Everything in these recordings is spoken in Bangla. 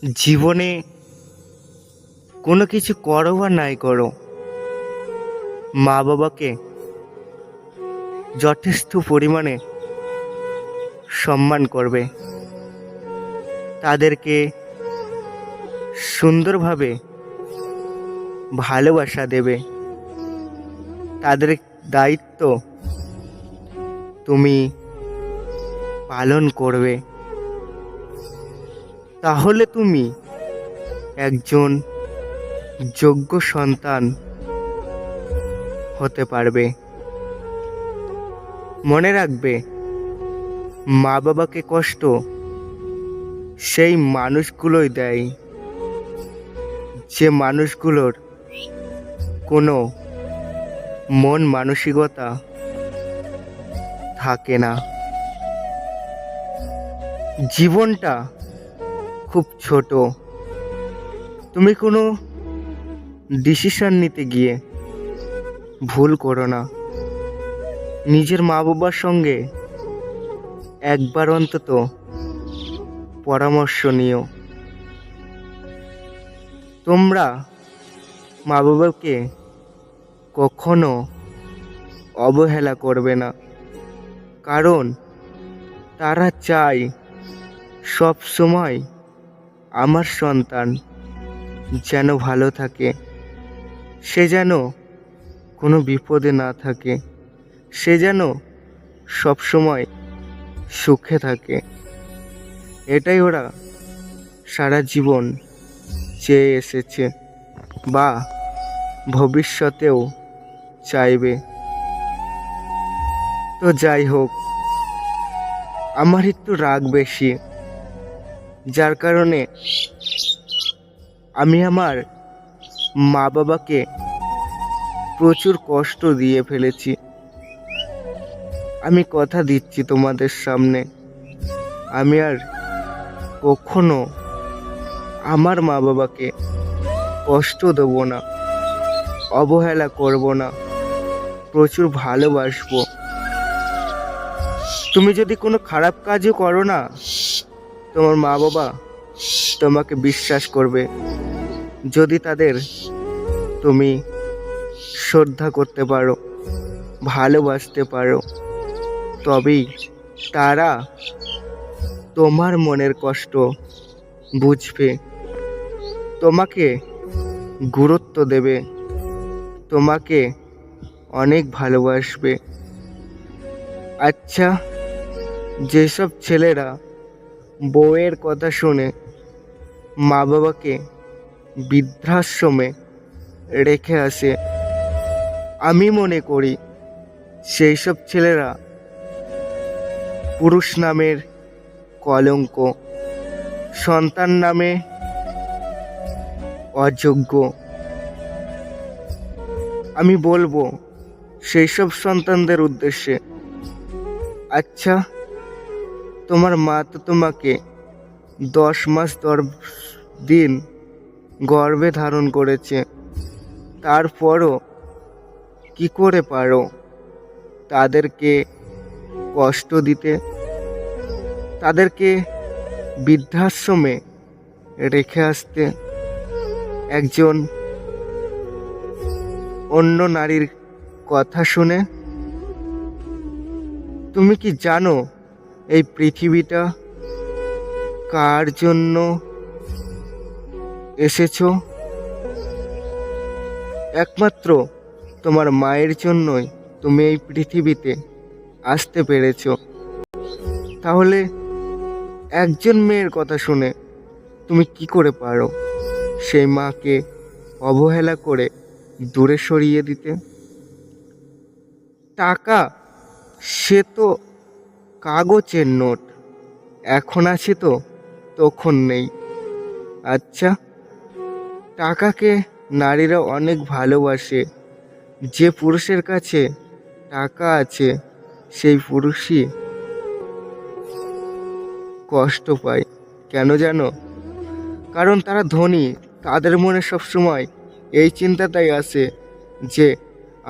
জীবনে কোনো কিছু করো বা নাই করো, মা বাবাকে যথেষ্ট পরিমাণে সম্মান করবে, তাদেরকে সুন্দরভাবে ভালোবাসা দেবে। তাদের দায়িত্ব তুমি পালন করবে, তাহলে তুমি একজন যোগ্য সন্তান হতে পারবে। মনে রাখবে, মা বাবাকে কষ্ট সেই মানুষগুলোই দেয় যে মানুষগুলোর কোনো মন মানসিকতা থাকে না। জীবনটা খুব ছোট। তুমি কোনো ডিসিশন নিতে গিয়ে ভুল করো না। নিজের মা বাবার সঙ্গে একবার অন্তত পরামর্শ নিও। তোমরা মা বাবাকে কখনো অবহেলা করবে না, কারণ তারা চায় সব সময় আমার সন্তান যেন ভালো থাকে, সে যেন কোনো বিপদে না থাকে, সে যেন সব সময় সুখে থাকে। এটাই ওরা সারা জীবন চেয়ে এসেছে বা ভবিষ্যতেও চাইবে। তো যাই হোক, আমার একটু রাগ বেশি, যার কারণে আমি আমার মা বাবাকে প্রচুর কষ্ট দিয়ে ফেলেছি। আমি কথা দিচ্ছি তোমাদের সামনে, আমি আর কখনো আমার মা বাবাকে কষ্ট দেব না, অবহেলা করব না, প্রচুর ভালোবাসবো। তুমি যদি কোনো খারাপ কাজও করো না, তোমার মা বাবা তোমাকে বিশ্বাস করবে। যদি তাদের তুমি শ্রদ্ধা করতে পারো, ভালোবাসতে পারো, তবেই তারা তোমার মনের কষ্ট বুঝবে, তোমাকে গুরুত্ব দেবে, তোমাকে অনেক ভালোবাসবে। আচ্ছা, যেসব ছেলেরা বউয়ের কথা শুনে মা বাবাকে বৃদ্ধাশ্রমে রেখে আসে, আমি মনে করি সেই সব ছেলেরা পুরুষ নামের কলঙ্ক, সন্তান নামে অযোগ্য। আমি বলবো সেই সব সন্তানদের উদ্দেশ্যে, আচ্ছা, তোমার মা তো তোমাকে 10 মাস 10 দিন গর্ভে ধারণ করেছে, তারপরও কি করে পারো তাদেরকে কষ্ট দিতে, তাদেরকে বৃদ্ধাশ্রমে রেখে আসতে, একজন অন্য নারীর কথা শুনে? তুমি কি জানো এই পৃথিবীটা কার জন্য এসেছো? একমাত্র তোমার মায়ের জন্যই তুমি এই পৃথিবীতে আসতে পেরেছো। তাহলে একজন মেয়ের কথা শুনে তুমি কি করে পারো সেই মাকে অবহেলা করে দূরে সরিয়ে দিতে? টাকা সে তো কাগজের নোট, এখন আছে তো তখন নেই। আচ্ছা, টাকাকে নারীরা অনেক ভালোবাসে। যে পুরুষের কাছে টাকা আছে সেই পুরুষই কষ্ট পায়। কেন জানো? কারণ তারা ধনী, তাদের মনে সবসময় এই চিন্তাটাই আসে যে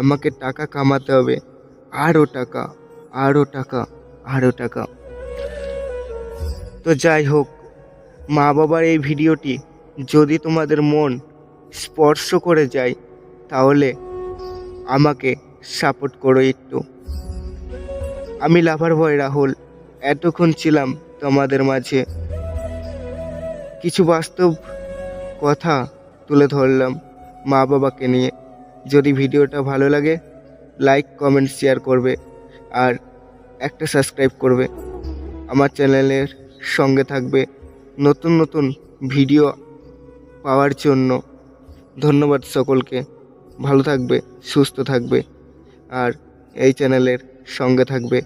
আমাকে টাকা কামাতে হবে, আরও টাকা, আরও টাকা, আরও টাকা। তো যাই হোক, মা বাবার এই ভিডিওটি যদি তোমাদের মন স্পর্শ করে যায় তাহলে আমাকে সাপোর্ট করো একটু। আমি লাভার বয় রাহুল, এতক্ষণ ছিলাম তোমাদের মাঝে। কিছু বাস্তব কথা তুলে ধরলাম মা বাবাকে নিয়ে। যদি ভিডিওটা ভালো লাগে লাইক কমেন্ট শেয়ার করবে আর একটা সাবস্ক্রাইব করবে। আমার চ্যানেলের সঙ্গে থাকবে নতুন নতুন ভিডিও পাওয়ার জন্য। ধন্যবাদ সকলকে। ভালো থাকবে, সুস্থ থাকবে আর এই চ্যানেলের সঙ্গে থাকবে।